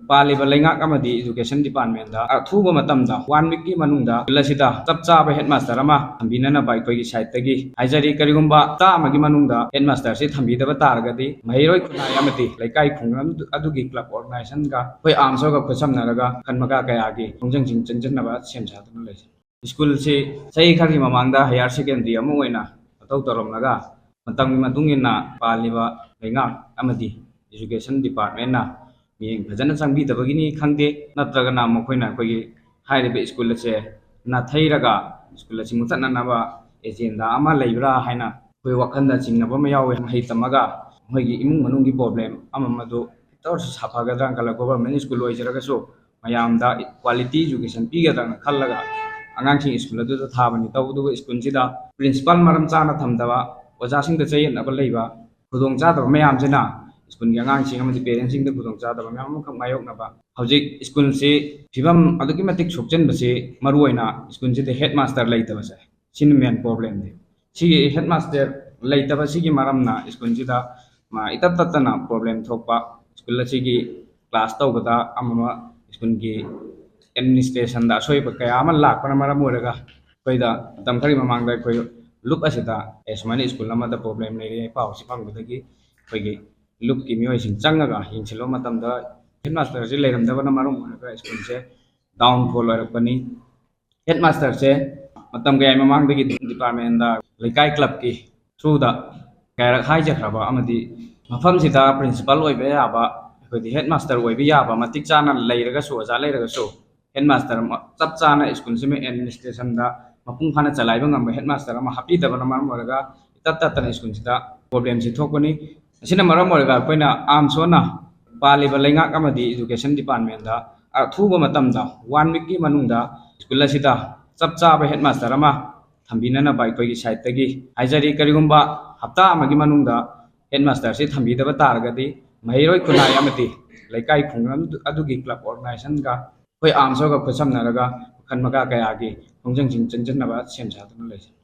ꯄꯥꯜꯂꯤꯕ ꯂꯩꯉꯥꯛ ꯑꯃꯗꯤ ꯏꯗꯨꯀꯦꯁꯟ ꯗꯤꯄꯥꯔꯠꯃꯦꯟꯗ ꯑꯊꯨꯕ ꯃꯇꯝꯗ 1 ꯋꯤꯛꯀꯤ ꯃꯅꯨꯡꯗ ꯁ꯭ꯀꯨꯜ ꯑꯁꯤꯗ ꯆꯞ ꯆꯥꯕ ꯍꯦꯗꯃꯥꯁꯇꯔ ꯑꯃ ꯊꯝꯕꯤꯅꯅꯕ ꯑꯩꯈꯣꯏꯒꯤ ꯁꯥꯏꯠꯇꯒꯤ ꯍꯥꯏꯖꯔꯤ꯫ ꯀꯔꯤꯒꯨꯝꯕ ꯍꯞꯇꯥ ꯑꯃꯒꯤ ꯃꯅꯨꯡꯗ ꯍꯦꯗꯃꯥꯁꯇꯔꯁꯤ ꯊꯝꯕꯤꯗꯕ ꯇꯥꯔꯒꯗꯤ ꯃꯍꯩꯔꯣꯏ ꯈꯨꯟꯅꯥꯏ ꯑꯃꯗꯤ ꯂꯩꯀꯥꯏ ꯈꯨꯡꯒꯪ ꯑꯗꯨꯒꯤ ꯀ꯭ꯂꯕ ꯑꯣꯔꯒꯅꯥꯏꯖꯦꯁꯟꯒ ꯑꯩꯈꯣꯏ ꯑꯥꯔꯝꯁꯒ ꯈꯨꯠꯁꯝꯅꯔꯒ ꯃꯈꯜ ꯃꯈꯥ ꯀꯌꯥꯒꯤ ꯈꯣꯡꯖꯪꯁꯤꯡ ꯆꯪꯁꯤꯟꯅꯕ ꯁꯦꯝ ꯁꯥꯗꯨꯅ ꯂꯩꯖꯩ꯫ ꯁ꯭ꯀꯨꯜꯁꯤ ꯆꯍꯤ ꯈꯔꯒꯤ ꯃꯃꯥꯡꯗ ꯍꯥꯌꯔ ꯁꯦꯀꯦꯟꯗꯔꯤ ꯑꯃ ꯑꯣꯏꯅ ꯃꯊꯧ ꯇꯧꯔꯝꯂꯒ ꯃꯇꯝꯒꯤ ꯃꯇꯨꯡ ꯏꯟꯅ ꯄꯥꯜꯂꯤꯕ ꯂꯩꯉꯥꯛ ꯑꯃꯗꯤ ꯏꯗꯨꯀꯦꯁꯟ ꯗꯤꯄꯥꯔꯠꯃꯦꯟꯅ ꯃꯤꯠꯌꯦꯡ ꯐꯖꯅ ꯆꯪꯕꯤꯗꯕꯒꯤꯅꯤ ꯈꯪꯗꯦ, ꯅꯠꯇ꯭ꯔꯒꯅ ꯃꯈꯣꯏꯅ ꯑꯩꯈꯣꯏꯒꯤ ꯍꯥꯏꯔꯤꯕ ꯁ꯭ꯀꯨꯜ ꯑꯁꯦ ꯅꯥꯊꯩꯔꯒ ꯁ꯭ꯀꯨꯜ ꯑꯁꯤ ꯃꯨꯠꯊꯠꯅꯅꯕ ꯑꯦꯖꯦꯟꯗꯥ ꯑꯃ ꯂꯩꯕ꯭ꯔꯥ ꯍꯥꯏꯅ ꯑꯩꯈꯣꯏ ꯋꯥꯈꯜꯗ ꯆꯤꯡꯅꯕ ꯑꯃ ꯌꯥꯎꯋꯦ꯫ ꯃꯍꯩ ꯇꯝꯃꯒ ꯃꯣꯏꯒꯤ ꯏꯃꯨꯡ ꯃꯅꯨꯡꯒꯤ ꯄ꯭ꯔꯣꯕ꯭ꯂꯦꯝ ꯑꯃꯗꯨ ꯈꯤꯇ ꯑꯣꯏꯔꯁꯨ ꯁꯥꯐꯒꯗ꯭ꯔꯥꯅ ꯈꯜꯂꯒ ꯒꯣꯚꯔꯟꯃꯦꯟꯠ ꯁ꯭ꯀꯨꯜ ꯑꯣꯏꯖꯔꯒꯁꯨ ꯃꯌꯥꯝꯗ ꯀ꯭ꯋꯥꯂꯤꯇꯤ ꯏꯖꯨꯀꯦꯁꯟ ꯄꯤꯒꯗ꯭ꯔꯥꯅ ꯈꯜꯂꯒ ꯑꯉꯥꯡꯁꯤꯡ ꯁ꯭ꯀꯨꯜ ꯑꯗꯨꯗ ꯊꯥꯕꯅꯤ꯫ ꯇꯧꯕꯇꯕꯨ ꯁ꯭ꯀꯨꯜꯁꯤꯗ ꯄ꯭ꯔꯤꯟꯁꯤꯄꯥꯜ ꯃꯔꯝ ꯆꯥꯅ ꯊꯝꯗꯕ, ꯑꯣꯖꯥꯁꯤꯡꯗ ꯆꯌꯦꯠꯅꯕ ꯂꯩꯕ, ꯈꯨꯗꯣꯡꯆꯥꯗꯕ ꯃꯌꯥꯝꯁꯤꯅ ꯁ꯭ꯀꯨꯜꯒꯤ ꯑꯉꯥꯡꯁꯤꯡ ꯑꯃꯗꯤ ꯄꯦꯔꯦꯟꯁꯁꯤꯡꯗ ꯈꯨꯗꯣꯡꯆꯥꯗꯕ ꯃꯌꯥꯝ ꯑꯃꯈꯛ ꯃꯥꯌꯣꯛꯅꯕ ꯍꯧꯖꯤꯛ ꯁ꯭ꯀꯨꯜꯁꯤ ꯐꯤꯕꯝ ꯑꯗꯨꯛꯀꯤ ꯃꯇꯤꯛ ꯁꯣꯛꯆꯟꯕꯁꯤ ꯃꯔꯨꯑꯣꯏꯅ ꯁ꯭ꯀꯨꯜꯁꯤꯗ ꯍꯦꯗ ꯃꯥꯁꯇꯔ ꯂꯩꯇꯕꯁꯦ ꯁꯤꯅ ꯃꯦꯟ ꯄ꯭ꯔꯣꯕ꯭ꯂꯦꯝꯅꯤ꯫ ꯁꯤꯒꯤ ꯍꯦꯗ ꯃꯥꯁꯇꯔ ꯂꯩꯇꯕꯁꯤꯒꯤ ꯃꯔꯝꯅ ꯁ꯭ꯀꯨꯜꯁꯤꯗ ꯏꯇꯠ ꯇꯠꯇꯅ ꯄ꯭ꯔꯣꯕ꯭ꯂꯦꯝ ꯊꯣꯛꯄ, ꯁ꯭ꯀꯨꯜ ꯑꯁꯤꯒꯤ ꯀ꯭ꯂꯥꯁ ꯇꯧꯕꯗ ꯑꯃ ꯁ꯭ꯀꯨꯜꯒꯤ ꯑꯦꯗꯃꯤꯅꯤꯁꯇ꯭ꯔꯦꯁꯟꯗ ꯑꯁꯣꯏꯕ ꯀꯌꯥ ꯑꯃ ꯂꯥꯛꯄꯅ ꯃꯔꯝ ꯑꯣꯏꯔꯒ ꯑꯩꯈꯣꯏꯗ ꯃꯇꯝ ꯈꯔꯒꯤ ꯃꯃꯥꯡꯗ ꯑꯩꯈꯣꯏ ꯂꯨꯞ ꯑꯁꯤꯗ ꯁꯨꯃꯥꯏꯅ ꯁ꯭ꯀꯨꯜ ꯑꯃꯗ ꯄ꯭ꯔꯣꯕ꯭ꯂꯦꯝ ꯂꯩꯔꯦ ꯄꯥꯎꯁꯤ ꯐꯪꯕꯗꯒꯤ ꯑꯩꯈꯣꯏꯒꯤ ꯂꯨꯞꯀꯤ ꯃꯤꯑꯣꯏꯁꯤꯡ ꯆꯪꯉꯒ ꯌꯦꯡꯁꯤꯜꯂꯨꯕ ꯃꯇꯝꯗ ꯍꯦꯗ ꯃꯥꯁꯇꯔꯁꯤ ꯂꯩꯔꯝꯗꯕꯅ ꯃꯔꯝ ꯑꯣꯏꯔꯒ ꯁ꯭ꯀꯨꯜꯁꯦ ꯗꯥꯎꯟꯐꯣꯜ ꯑꯣꯏꯔꯛꯄꯅꯤ꯫ ꯍꯦꯗ ꯃꯥꯁꯇꯔꯁꯦ ꯃꯇꯝ ꯀꯌꯥꯒꯤ ꯃꯃꯥꯡꯗꯒꯤ ꯗꯤꯄꯥꯔꯠꯃꯦꯟꯗ ꯂꯩꯀꯥꯏ ꯀ꯭ꯂꯕꯀꯤ ꯊ꯭ꯔꯨꯗ ꯀꯌꯥꯔꯛ ꯍꯥꯏꯖꯈ꯭ꯔꯕ ꯑꯃꯗꯤ ꯃꯐꯝꯁꯤꯗ ꯄ꯭ꯔꯤꯟꯁꯤꯄꯥꯜ ꯑꯣꯏꯕ ꯌꯥꯕ, ꯑꯩꯈꯣꯏꯗꯤ ꯍꯦꯗ ꯃꯥꯁꯇꯔ ꯑꯣꯏꯕ ꯌꯥꯕ ꯃꯇꯤꯛ ꯆꯥꯅ ꯂꯩꯔꯒꯁꯨ, ꯑꯣꯖꯥ ꯂꯩꯔꯒꯁꯨ ꯍꯦꯗ ꯃꯥꯁꯇꯔ ꯆꯞ ꯆꯥꯅ ꯁ꯭ꯀꯨꯜꯁꯤꯃ ꯑꯦꯗꯃꯤꯅꯤꯁꯇ꯭ꯔꯦꯁꯟꯗ ꯃꯄꯨꯡ ꯐꯥꯅ ꯆꯂꯥꯏꯕ ꯉꯝꯕ ꯍꯦꯗ ꯃꯥꯁꯇꯔ ꯑꯃ ꯍꯥꯞꯄꯤꯗꯕꯅ ꯃꯔꯝ ꯑꯣꯏꯔꯒ ꯏꯇꯠ ꯇꯠꯇꯅ ꯁ꯭ꯀꯨꯜꯁꯤꯗ ꯄ꯭ꯔꯣꯕ꯭ꯂꯦꯝꯁꯤ ꯊꯣꯛꯄꯅꯤ꯫ ꯑꯁꯤꯅ ꯃꯔꯝ ꯑꯣꯏꯔꯒ ꯑꯩꯈꯣꯏꯅ ꯑꯥꯔꯝꯁꯣꯅ ꯄꯥꯜꯂꯤꯕ ꯂꯩꯉꯥꯛ ꯑꯃꯗꯤ ꯏꯗꯨꯀꯦꯁꯟ ꯗꯤꯄꯥꯔꯠꯃꯦꯟꯗ ꯑꯊꯨꯕ ꯃꯇꯝꯗ 1 ꯋꯤꯛꯀꯤ ꯃꯅꯨꯡꯗ ꯁ꯭ꯀꯨꯜ ꯑꯁꯤꯗ ꯆꯞ ꯆꯥꯕ ꯍꯦꯗ ꯃꯥꯁꯇꯔ ꯑꯃ ꯊꯝꯕꯤꯅꯅꯕ ꯑꯩꯈꯣꯏꯒꯤ ꯁꯥꯏꯠꯇꯒꯤ ꯍꯥꯏꯖꯔꯤ꯫ ꯀꯔꯤꯒꯨꯝꯕ ꯍꯞꯇꯥ ꯑꯃꯒꯤ ꯃꯅꯨꯡꯗ ꯍꯦꯗ ꯃꯥꯁꯇꯔꯁꯤ ꯊꯝꯕꯤꯗꯕ ꯇꯥꯔꯒꯗꯤ ꯃꯍꯩꯔꯣꯏ ꯈꯨꯟꯅꯥꯏ ꯑꯃꯗꯤ ꯂꯩꯀꯥꯏ ꯈꯨꯡꯒꯪ ꯑꯗꯨꯒꯤ ꯀ꯭ꯂꯕ ꯑꯣꯔꯒꯅꯥꯏꯖꯦꯁꯟꯒ ꯑꯩꯈꯣꯏ ꯑꯥꯔꯝꯁꯒ ꯈꯨꯠꯁꯝꯅꯔꯒ ꯃꯈꯜ ꯃꯈꯥ ꯀꯌꯥꯒꯤ ꯈꯣꯡꯖꯪꯁꯤꯡ ꯆꯪꯁꯤꯟꯅꯕ ꯁꯦꯝ ꯁꯥꯗꯨꯅ ꯂꯩꯖꯩ꯫